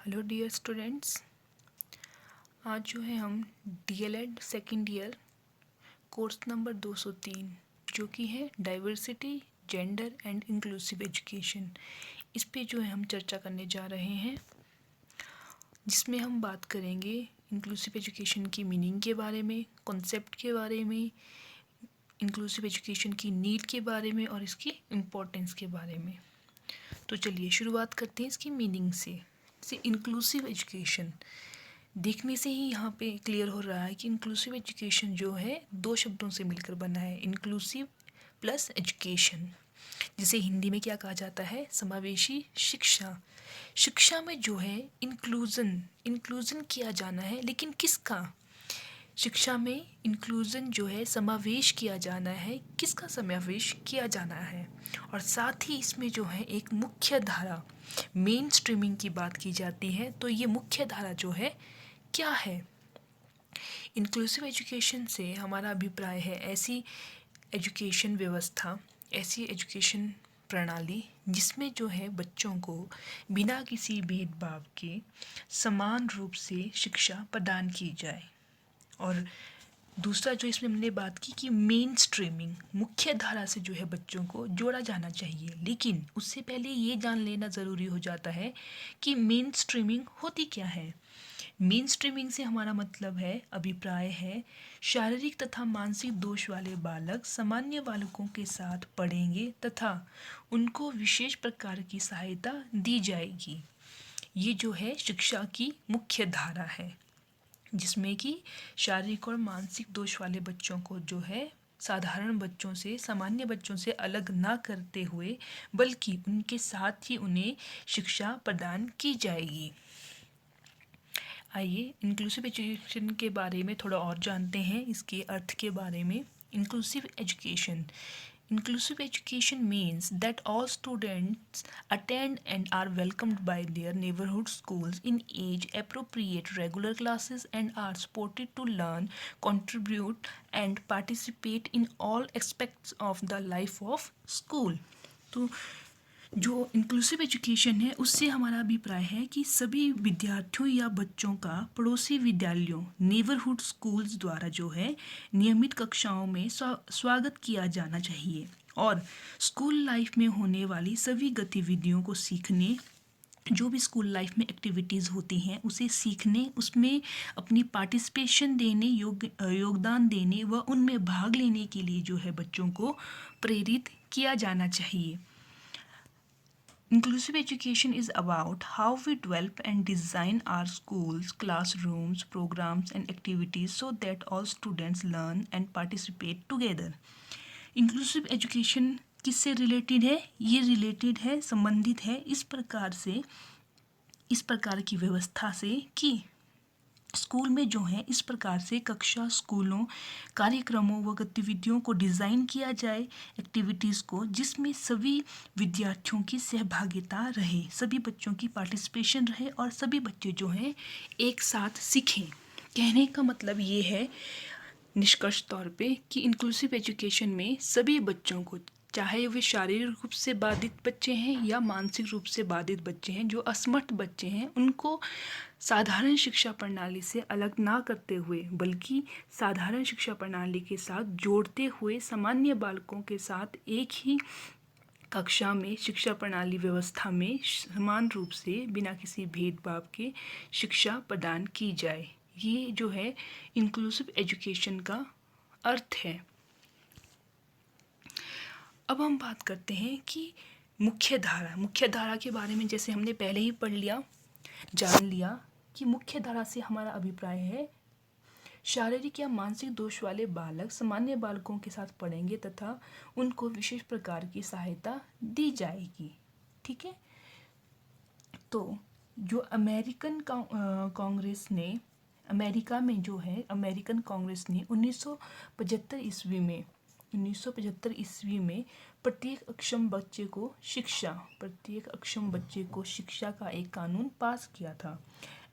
Hello dear students. आज जो है हम DElEd second year course number 203 जो कि है diversity, gender and inclusive education, इस पे जो है हम चर्चा करने जा रहे हैं, जिसमें हम बात करेंगे इंक्लूसिव एजुकेशन की मीनिंग के बारे में, कॉन्सेप्ट के बारे में, इंक्लूसिव एजुकेशन की नीड के बारे में और इसकी इम्पोर्टेंस के बारे में। तो चलिए शुरुआत करते हैं इसकी मीनिंग से। जैसे इंक्लूसिव एजुकेशन देखने से ही यहाँ पे क्लियर हो रहा है कि इंक्लूसिव एजुकेशन जो है दो शब्दों से मिलकर बना है, इंक्लूसिव प्लस एजुकेशन, जिसे हिंदी में क्या कहा जाता है, समावेशी शिक्षा। शिक्षा में जो है इंक्लूजन किया जाना है, लेकिन किसका? शिक्षा में इंक्लूजन जो है समावेश किया जाना है, किसका समावेश किया जाना है? और साथ ही इसमें जो है एक मुख्य धारा, मेन स्ट्रीमिंग की बात की जाती है। तो ये मुख्य धारा जो है क्या है? इंक्लूसिव एजुकेशन से हमारा अभिप्राय है ऐसी एजुकेशन व्यवस्था, ऐसी एजुकेशन प्रणाली जिसमें जो है बच्चों को बिना किसी भेदभाव के समान रूप से शिक्षा प्रदान की जाए। और दूसरा जो इसमें हमने बात की कि मेन स्ट्रीमिंग, मुख्य धारा से जो है बच्चों को जोड़ा जाना चाहिए। लेकिन उससे पहले ये जान लेना ज़रूरी हो जाता है कि मेन स्ट्रीमिंग होती क्या है। मेन स्ट्रीमिंग से हमारा मतलब है, अभिप्राय है, शारीरिक तथा मानसिक दोष वाले बालक सामान्य बालकों के साथ पढ़ेंगे तथा उनको विशेष प्रकार की सहायता दी जाएगी। ये जो है शिक्षा की मुख्य धारा है, जिसमें कि शारीरिक और मानसिक दोष वाले बच्चों को जो है साधारण बच्चों से, सामान्य बच्चों से अलग ना करते हुए बल्कि उनके साथ ही उन्हें शिक्षा प्रदान की जाएगी। आइए इंक्लूसिव एजुकेशन के बारे में थोड़ा और जानते हैं, इसके अर्थ के बारे में। Inclusive education, inclusive education means that all students attend and are welcomed by their neighborhood schools in age appropriate regular classes and are supported to learn, contribute and participate in all aspects of the life of school। तो जो inclusive education है उससे हमारा अभिप्राय है कि सभी विद्यार्थियों या बच्चों का पड़ोसी विद्यालयों, नेबरहुड स्कूल्स द्वारा जो है नियमित कक्षाओं में स्वागत किया जाना चाहिए और स्कूल लाइफ में होने वाली सभी गतिविधियों को सीखने, जो भी स्कूल लाइफ में एक्टिविटीज़ होती हैं उसे सीखने, उसमें अपनी पार्टिसिपेशन देने, योगदान देने व उनमें भाग लेने के लिए जो है बच्चों को प्रेरित किया जाना चाहिए। Inclusive education is about how we develop and design our schools, classrooms, programs and activities so that all students learn and participate together। Inclusive education किससे रिलेटेड है? ये रिलेटेड है, संबंधित है इस प्रकार से, इस प्रकार की व्यवस्था से कि स्कूल में जो है इस प्रकार से कक्षा, स्कूलों, कार्यक्रमों व गतिविधियों को डिज़ाइन किया जाए, एक्टिविटीज़ को, जिसमें सभी विद्यार्थियों की सहभागिता रहे, सभी बच्चों की पार्टिसिपेशन रहे और सभी बच्चे जो हैं एक साथ सीखें। कहने का मतलब ये है निष्कर्ष तौर पे कि इंक्लूसिव एजुकेशन में सभी बच्चों को, चाहे वे शारीरिक रूप से बाधित बच्चे हैं या मानसिक रूप से बाधित बच्चे हैं, जो असमर्थ बच्चे हैं, उनको साधारण शिक्षा प्रणाली से अलग ना करते हुए बल्कि साधारण शिक्षा प्रणाली के साथ जोड़ते हुए सामान्य बालकों के साथ एक ही कक्षा में, शिक्षा प्रणाली व्यवस्था में समान रूप से बिना किसी भेदभाव के शिक्षा प्रदान की जाए। ये जो है इंक्लूसिव एजुकेशन का अर्थ है। अब हम बात करते हैं कि मुख्य धारा के बारे में। जैसे हमने पहले ही पढ़ लिया, जान लिया कि मुख्य धारा से हमारा अभिप्राय है शारीरिक या मानसिक दोष वाले बालक सामान्य बालकों के साथ पढ़ेंगे तथा उनको विशेष प्रकार की सहायता दी जाएगी। ठीक है। तो जो अमेरिकन कांग्रेस ने, अमेरिका में जो है अमेरिकन कांग्रेस ने 1975 ईस्वी में प्रत्येक अक्षम बच्चे को शिक्षा का एक कानून पास किया था।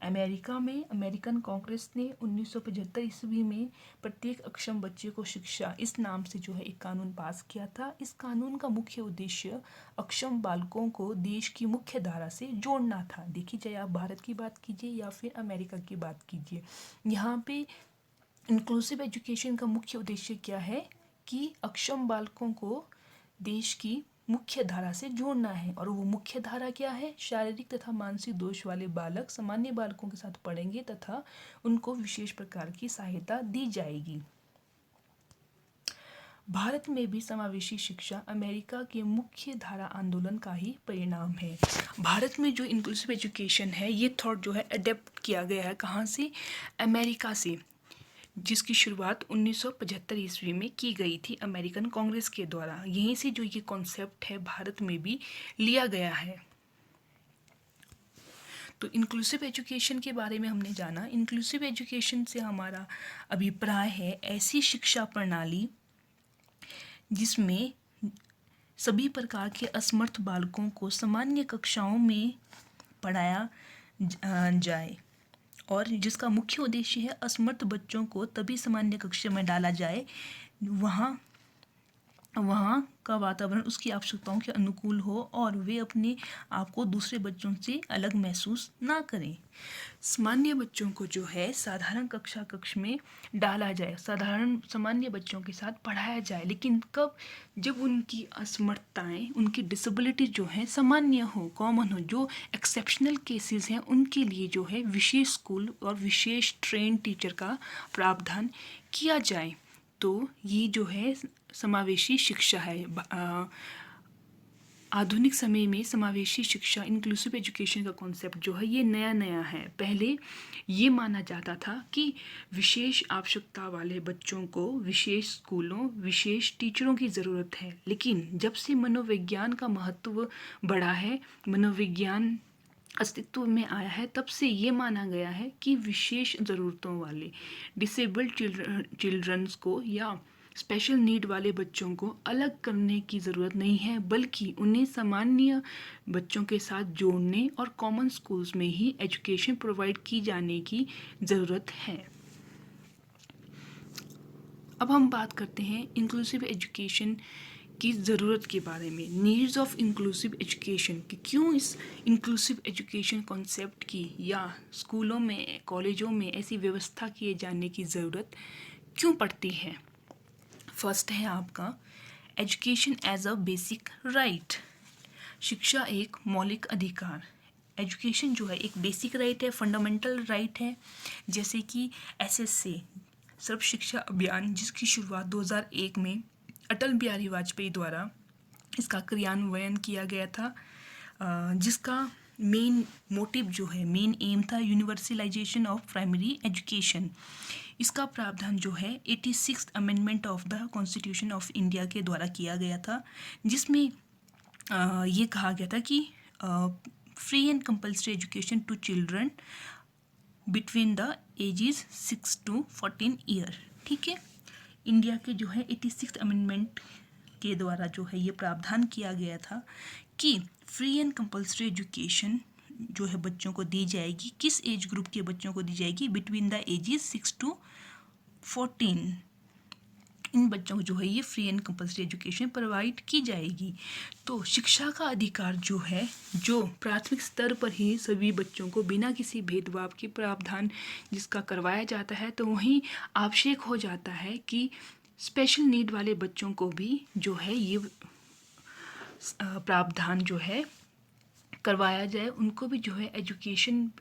अमेरिका में अमेरिकन कांग्रेस ने 1975 ईस्वी में प्रत्येक अक्षम बच्चे को शिक्षा इस नाम से जो है एक कानून पास किया था। इस कानून का मुख्य उद्देश्य अक्षम बालकों को देश की मुख्य धारा से जोड़ना था। देखिए, चाहे आप भारत की बात कीजिए या फिर अमेरिका की बात कीजिए, यहाँ पे इंक्लूसिव एजुकेशन का मुख्य उद्देश्य क्या है कि अक्षम बालकों को देश की मुख्य धारा से जोड़ना है। और वो मुख्य धारा क्या है? शारीरिक तथा मानसिक दोष वाले बालक सामान्य बालकों के साथ पढ़ेंगे तथा उनको विशेष प्रकार की सहायता दी जाएगी। भारत में भी समावेशी शिक्षा अमेरिका के मुख्य धारा आंदोलन का ही परिणाम है। भारत में जो इंक्लूसिव एजुकेशन है ये थॉट जो है अडेप्ट किया गया है कहाँ से? अमेरिका से, जिसकी शुरुआत 1975 ईस्वी में की गई थी अमेरिकन कांग्रेस के द्वारा। यहीं से जो ये कॉन्सेप्ट है भारत में भी लिया गया है। तो इंक्लूसिव एजुकेशन के बारे में हमने जाना। इंक्लूसिव एजुकेशन से हमारा अभिप्राय है ऐसी शिक्षा प्रणाली जिसमें सभी प्रकार के असमर्थ बालकों को सामान्य कक्षाओं में पढ़ाया जाए और जिसका मुख्य उद्देश्य है असमर्थ बच्चों को तभी सामान्य कक्षा में डाला जाए वहाँ का वातावरण उसकी आवश्यकताओं के अनुकूल हो और वे अपने आप को दूसरे बच्चों से अलग महसूस ना करें। सामान्य बच्चों को जो है साधारण कक्ष में डाला जाए, सामान्य बच्चों के साथ पढ़ाया जाए, लेकिन कब? जब उनकी असमर्थताएं, उनकी डिसेबिलिटी जो है सामान्य हो, कॉमन हो। जो एक्सेप्शनल केसेस हैं उनके लिए जो है विशेष स्कूल और विशेष ट्रेन टीचर का प्रावधान किया जाए। तो ये जो है समावेशी शिक्षा है। आधुनिक समय में समावेशी शिक्षा इंक्लूसिव एजुकेशन का कॉन्सेप्ट जो है ये नया है। पहले ये माना जाता था कि विशेष आवश्यकता वाले बच्चों को विशेष स्कूलों, विशेष टीचरों की ज़रूरत है, लेकिन जब से मनोविज्ञान का महत्व बढ़ा है, मनोविज्ञान अस्तित्व में आया है, तब से ये माना गया है कि विशेष ज़रूरतों वाले डिसेबल्ड चिल्ड्रंस को या स्पेशल नीड वाले बच्चों को अलग करने की ज़रूरत नहीं है, बल्कि उन्हें सामान्य बच्चों के साथ जोड़ने और कॉमन स्कूल्स में ही एजुकेशन प्रोवाइड की जाने की ज़रूरत है। अब हम बात करते हैं इंक्लूसिव एजुकेशन की ज़रूरत के बारे में। नीड्स ऑफ इंक्लूसिव एजुकेशन कि क्यों इस इंक्लूसिव एजुकेशन कॉन्सेप्ट की या स्कूलों में, कॉलेजों में ऐसी व्यवस्था किए जाने की ज़रूरत क्यों पड़ती है। फर्स्ट है आपका education as a basic right. शिक्षा एक मौलिक अधिकार। एजुकेशन जो है एक बेसिक राइट है, फंडामेंटल राइट है। जैसे कि SSA सर्व शिक्षा अभियान, जिसकी शुरुआत 2001 में अटल बिहारी वाजपेयी द्वारा इसका क्रियान्वयन किया गया था, जिसका मेन मोटिव जो है, मेन एम था यूनिवर्सलाइजेशन ऑफ प्राइमरी एजुकेशन। इसका प्रावधान जो है 86th amendment of the constitution of India के द्वारा किया गया था, जिसमें ये कहा गया था कि free and compulsory education to children between the ages 6 to 14 year. ठीक है, इंडिया के जो है 86th अमेंडमेंट के द्वारा जो है ये प्रावधान किया गया था कि फ्री एंड कंपल्सरी एजुकेशन जो है बच्चों को दी जाएगी। किस एज ग्रुप के बच्चों को दी जाएगी? Between the ages 6 to 14। इन बच्चों को जो है ये free and compulsory education provide की जाएगी। तो शिक्षा का अधिकार जो है, जो प्राथमिक स्तर पर ही सभी बच्चों को बिना किसी भेदभाव के प्रावधान जिसका करवाया जाता है, तो वहीं आवश्यक हो जाता है कि स्पेशल नीड वाले बच्चों को भी जो है ये प्रावधान जो है करवाया जाए, उनको भी जो है एजुकेशन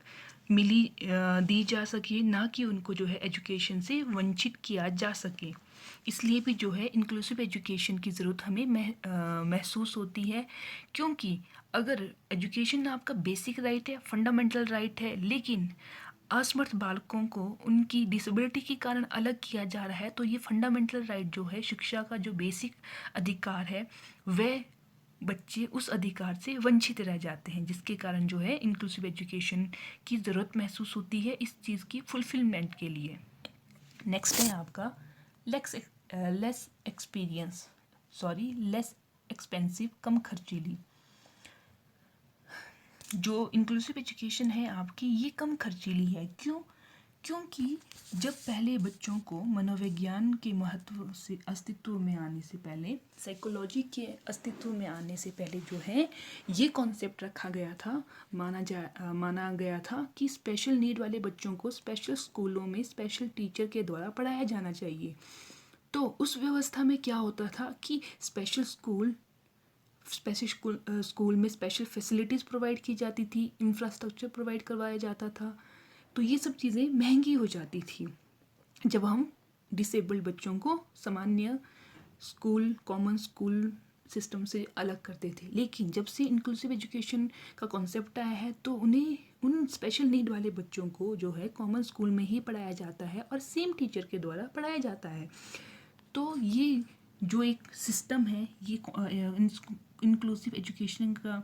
दी जा सके, ना कि उनको जो है एजुकेशन से वंचित किया जा सके। इसलिए भी जो है इंक्लूसिव एजुकेशन की ज़रूरत हमें महसूस होती है, क्योंकि अगर एजुकेशन आपका बेसिक राइट है, फंडामेंटल राइट है, लेकिन असमर्थ बालकों को उनकी डिसेबिलिटी के कारण अलग किया जा रहा है, तो ये फंडामेंटल राइट जो है, शिक्षा का जो बेसिक अधिकार है, वह बच्चे उस अधिकार से वंचित रह जाते हैं, जिसके कारण जो है इंक्लूसिव एजुकेशन की ज़रूरत महसूस होती है इस चीज़ की फुलफिलमेंट के लिए। नेक्स्ट है आपका लेस एक्सपेंसिव, कम खर्चीली। जो इंक्लूसिव एजुकेशन है आपकी, ये कम खर्चीली है। क्योंकि जब पहले बच्चों को मनोविज्ञान के महत्व से अस्तित्व में आने से पहले, साइकोलॉजी के अस्तित्व में आने से पहले जो है ये कॉन्सेप्ट रखा गया था, माना गया था कि स्पेशल नीड वाले बच्चों को स्पेशल स्कूलों में स्पेशल टीचर के द्वारा पढ़ाया जाना चाहिए। तो उस व्यवस्था में क्या होता था कि स्पेशल स्कूल में स्पेशल फैसिलिटीज़ प्रोवाइड की जाती थी, इंफ्रास्ट्रक्चर प्रोवाइड करवाया जाता था। तो ये सब चीज़ें महंगी हो जाती थी जब हम डिसेबल्ड बच्चों को सामान्य स्कूल, कॉमन स्कूल सिस्टम से अलग करते थे। लेकिन जब से इंक्लूसिव एजुकेशन का कॉन्सेप्ट आया है तो उन्हें, उन स्पेशल नीड वाले बच्चों को जो है कॉमन स्कूल में ही पढ़ाया जाता है और सेम टीचर के द्वारा पढ़ाया जाता है। तो ये जो एक सिस्टम है, ये इंक्लूसिव एजुकेशन का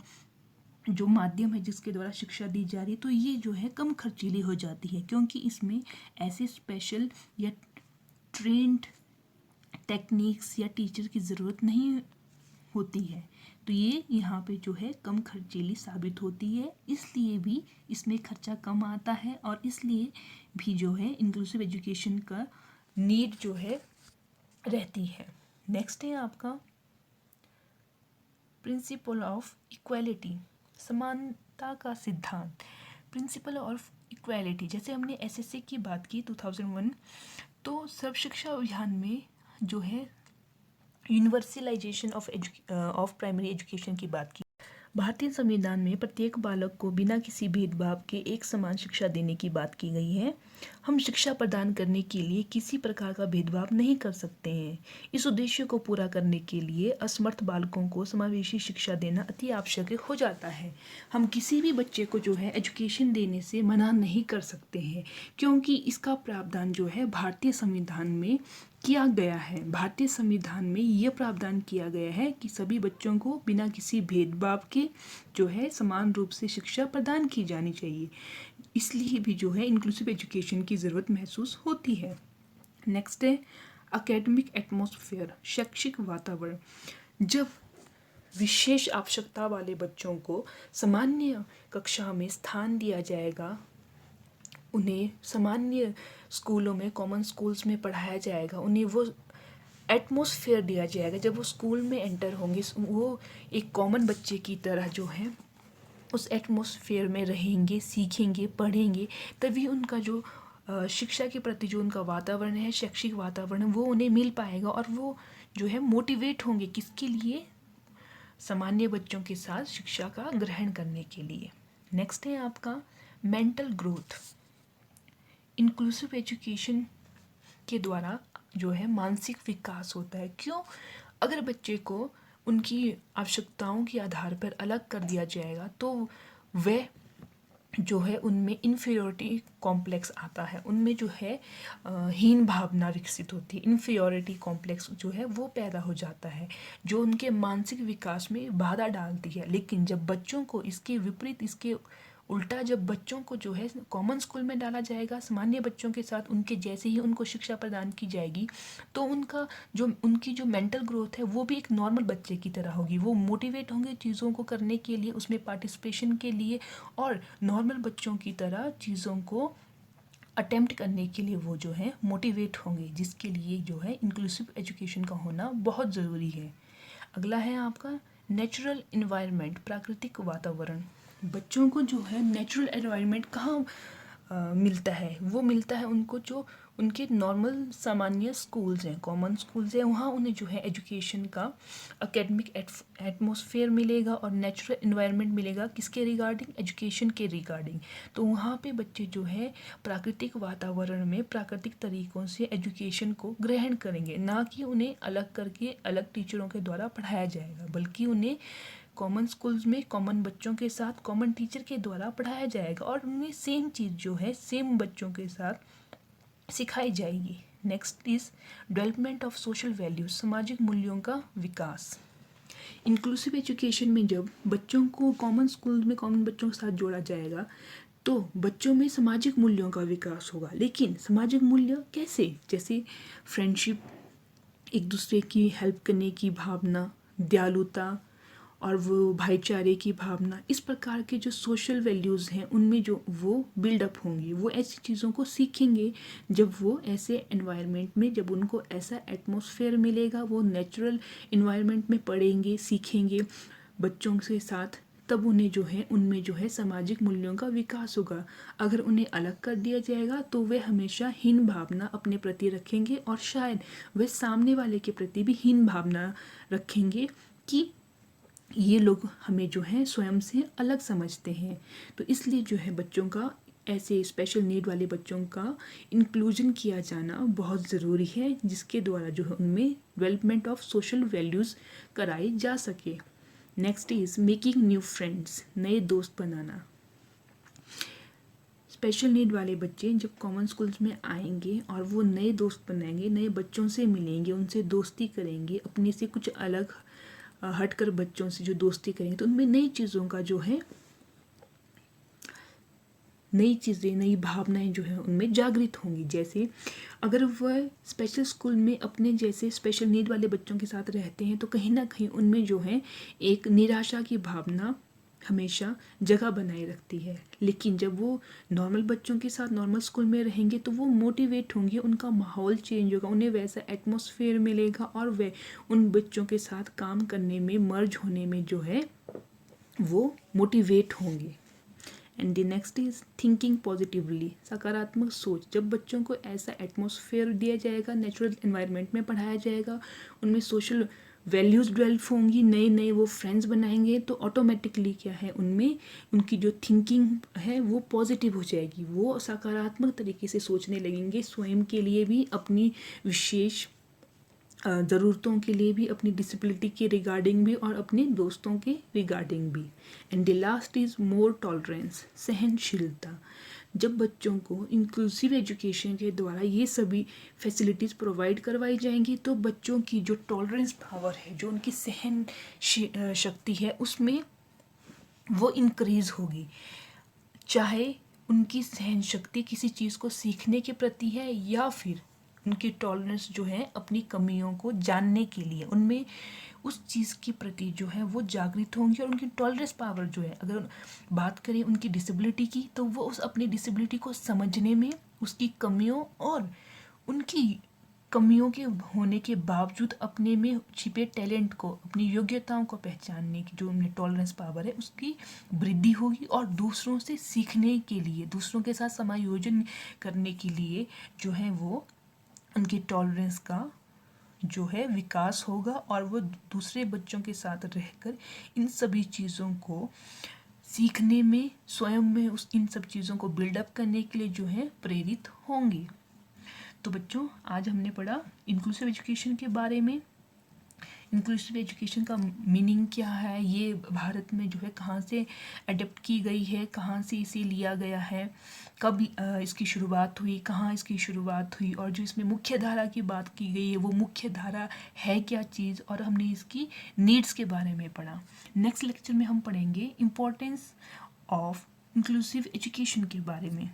जो माध्यम है जिसके द्वारा शिक्षा दी जा रही है, तो ये जो है कम खर्चीली हो जाती है, क्योंकि इसमें ऐसे स्पेशल या ट्रेंड टेक्निक्स या टीचर की ज़रूरत नहीं होती है। तो ये यहाँ पे जो है कम खर्चीली साबित होती है, इसलिए भी इसमें खर्चा कम आता है और इसलिए भी जो है इंक्लूसिव एजुकेशन का नीड जो है रहती है। नेक्स्ट है आपका प्रिंसिपल ऑफ इक्वालिटी, समानता का सिद्धांत। प्रिंसिपल ऑफ इक्वालिटी, जैसे हमने एसएससी की बात की 2001, तो सर्व शिक्षा अभियान में जो है यूनिवर्सलाइजेशन ऑफ प्राइमरी एजुकेशन की बात की। भारतीय संविधान में प्रत्येक बालक को बिना किसी भेदभाव के एक समान शिक्षा देने की बात की गई है। हम शिक्षा प्रदान करने के लिए किसी प्रकार का भेदभाव नहीं कर सकते हैं। इस उद्देश्य को पूरा करने के लिए असमर्थ बालकों को समावेशी शिक्षा देना अति आवश्यक हो जाता है। हम किसी भी बच्चे को जो है एजुकेशन देने से मना नहीं कर सकते हैं, क्योंकि इसका प्रावधान जो है भारतीय संविधान में किया गया है। भारतीय संविधान में ये प्रावधान किया गया है कि सभी बच्चों को बिना किसी भेदभाव के जो है समान रूप से शिक्षा प्रदान की जानी चाहिए। इसलिए भी जो है इंक्लूसिव एजुकेशन की ज़रूरत महसूस होती है। नेक्स्ट है एकेडमिक एटमॉस्फेयर, शैक्षिक वातावरण। जब विशेष आवश्यकता वाले बच्चों को सामान्य कक्षा में स्थान दिया जाएगा, उन्हें सामान्य स्कूलों में, कॉमन स्कूल्स में पढ़ाया जाएगा, उन्हें वो एटमॉस्फेयर दिया जाएगा, जब वो स्कूल में एंटर होंगे वो एक कॉमन बच्चे की तरह जो है उस एटमॉस्फेयर में रहेंगे, सीखेंगे, पढ़ेंगे, तभी उनका जो शिक्षा के प्रति जो उनका वातावरण है, शैक्षिक वातावरण, वो उन्हें मिल पाएगा और वो जो है मोटिवेट होंगे किसके लिए, सामान्य बच्चों के साथ शिक्षा का ग्रहण करने के लिए। नेक्स्ट है आपका मेंटल ग्रोथ। इंक्लूसिव एजुकेशन के द्वारा जो है मानसिक विकास होता है। क्यों? अगर बच्चे को उनकी आवश्यकताओं के आधार पर अलग कर दिया जाएगा तो वह जो है उनमें इन्फीरियोरिटी कॉम्प्लेक्स आता है, उनमें जो है हीन भावना विकसित होती है, इन्फीरियोरिटी कॉम्प्लेक्स जो है वो पैदा हो जाता है, जो उनके मानसिक विकास में बाधा डालती है। लेकिन जब बच्चों को इसके विपरीत, इसके उल्टा जब बच्चों को जो है कॉमन स्कूल में डाला जाएगा, सामान्य बच्चों के साथ उनके जैसे ही उनको शिक्षा प्रदान की जाएगी, तो उनकी जो मेंटल ग्रोथ है वो भी एक नॉर्मल बच्चे की तरह होगी। वो मोटिवेट होंगे चीज़ों को करने के लिए, उसमें पार्टिसिपेशन के लिए, और नॉर्मल बच्चों की तरह चीज़ों को अटेम्प्ट करने के लिए वो जो है मोटिवेट होंगे, जिसके लिए जो है इंक्लूसिव एजुकेशन का होना बहुत ज़रूरी है। अगला है आपका नेचुरल इन्वायरमेंट, प्राकृतिक वातावरण। बच्चों को जो है नेचुरल एनवायरनमेंट कहाँ मिलता है? वो मिलता है उनको जो उनके नॉर्मल सामान्य स्कूल्स हैं, कॉमन स्कूल्स हैं, वहाँ उन्हें जो है एजुकेशन का एकेडमिक एटमॉस्फेयर मिलेगा और नेचुरल इन्वायरमेंट मिलेगा। किसके रिगार्डिंग? एजुकेशन के रिगार्डिंग। तो वहाँ पे बच्चे जो है प्राकृतिक वातावरण में प्राकृतिक तरीक़ों से एजुकेशन को ग्रहण करेंगे, ना कि उन्हें अलग करके अलग टीचरों के द्वारा पढ़ाया जाएगा, बल्कि उन्हें कॉमन स्कूल्स में कॉमन बच्चों के साथ कॉमन टीचर के द्वारा पढ़ाया जाएगा और उन्हें सेम चीज़ जो है सेम बच्चों के साथ सिखाई जाएगी। Next is development of social values, सामाजिक मूल्यों का विकास। इंक्लूसिव एजुकेशन में जब बच्चों को कॉमन स्कूल में कॉमन बच्चों के साथ जोड़ा जाएगा तो बच्चों में सामाजिक मूल्यों का विकास होगा। लेकिन सामाजिक मूल्य कैसे? जैसे फ्रेंडशिप, एक दूसरे की हेल्प करने की भावना, दयालुता और वो भाईचारे की भावना, इस प्रकार के जो सोशल वैल्यूज़ हैं उनमें जो वो बिल्डअप होंगी। वो ऐसी चीज़ों को सीखेंगे जब वो ऐसे एनवायरनमेंट में, जब उनको ऐसा एटमॉस्फेयर मिलेगा, वो नेचुरल एनवायरनमेंट में पढ़ेंगे, सीखेंगे बच्चों के साथ, तब उन्हें जो है उनमें जो है सामाजिक मूल्यों का विकास होगा। अगर उन्हें अलग कर दिया जाएगा तो वे हमेशा हीन भावना अपने प्रति रखेंगे और शायद वे सामने वाले के प्रति भी हीन भावना रखेंगे कि ये लोग हमें जो है स्वयं से अलग समझते हैं। तो इसलिए जो है बच्चों का, ऐसे स्पेशल नीड वाले बच्चों का इंक्लूजन किया जाना बहुत ज़रूरी है, जिसके द्वारा जो है उनमें डेवलपमेंट ऑफ सोशल वैल्यूज़ कराई जा सके। Next is making new friends, नए दोस्त बनाना। स्पेशल नीड वाले बच्चे जब कॉमन स्कूल्स में आएंगे और वो नए दोस्त बनाएंगे, नए बच्चों से मिलेंगे, उनसे दोस्ती करेंगे, अपने से कुछ अलग हटकर बच्चों से जो दोस्ती करेंगे, तो उनमें नई चीज़ों का जो है, नई चीज़ें, नई भावनाएं जो है उनमें जागृत होंगी। जैसे अगर वह स्पेशल स्कूल में अपने जैसे स्पेशल नीड वाले बच्चों के साथ रहते हैं तो कहीं ना कहीं उनमें जो है एक निराशा की भावना हमेशा जगह बनाए रखती है। लेकिन जब वो नॉर्मल बच्चों के साथ नॉर्मल स्कूल में रहेंगे तो वो मोटिवेट होंगे, उनका माहौल चेंज होगा, उन्हें वैसा एटमॉस्फेयर मिलेगा और वे उन बच्चों के साथ काम करने में, मर्ज होने में जो है वो मोटिवेट होंगे। And the next is thinking positively, सकारात्मक सोच। जब बच्चों को ऐसा एटमॉस्फेयर दिया जाएगा, नेचुरल एनवायरनमेंट में पढ़ाया जाएगा, उनमें सोशल वैल्यूज़ डेवलप होंगी, नए नए वो फ्रेंड्स बनाएंगे, तो ऑटोमेटिकली क्या है उनमें, उनकी जो थिंकिंग है वो पॉजिटिव हो जाएगी। वो सकारात्मक तरीके से सोचने लगेंगे, स्वयं के लिए भी, अपनी विशेष ज़रूरतों के लिए भी, अपनी डिसेबिलिटी के रिगार्डिंग भी और अपने दोस्तों के रिगार्डिंग भी। And the last is more tolerance, सहनशीलता। जब बच्चों को इंक्लूसिव एजुकेशन के द्वारा ये सभी फैसिलिटीज़ प्रोवाइड करवाई जाएंगी तो बच्चों की जो टॉलरेंस पावर है, जो उनकी सहन शक्ति है, उसमें वो इंक्रीज़ होगी। चाहे उनकी सहन शक्ति किसी चीज़ को सीखने के प्रति है या फिर उनकी टॉलरेंस जो है अपनी कमियों को जानने के लिए, उनमें उस चीज़ के प्रति जो है वो जागृत होंगे। और उनकी टॉलरेंस पावर जो है, अगर बात करें उनकी डिसेबिलिटी की, तो वो उस अपनी डिसेबिलिटी को समझने में, उसकी कमियों और उनकी कमियों के होने के बावजूद अपने में छिपे टैलेंट को, अपनी योग्यताओं को पहचानने की जो उनमें टॉलरेंस पावर है उसकी वृद्धि होगी। और दूसरों से सीखने के लिए, दूसरों के साथ समायोजन करने के लिए जो है वो उनकी टॉलरेंस का जो है विकास होगा और वो दूसरे बच्चों के साथ रहकर इन सभी चीज़ों को सीखने में, स्वयं में इन सब चीज़ों को बिल्डअप करने के लिए जो है प्रेरित होंगे। तो बच्चों, आज हमने पढ़ा इंक्लूसिव एजुकेशन के बारे में। इंक्लूसिव एजुकेशन का मीनिंग क्या है, ये भारत में जो है कहाँ से अडेप्ट की गई है, कहाँ से इसे लिया गया है, कब इसकी शुरुआत हुई, कहाँ इसकी शुरुआत हुई, और जो इसमें मुख्य धारा की बात की गई है वो मुख्य धारा है क्या चीज़, और हमने इसकी नीड्स के बारे में पढ़ा। नेक्स्ट लेक्चर में हम पढ़ेंगे इम्पोर्टेंस ऑफ इंक्लूसिव एजुकेशन के बारे में।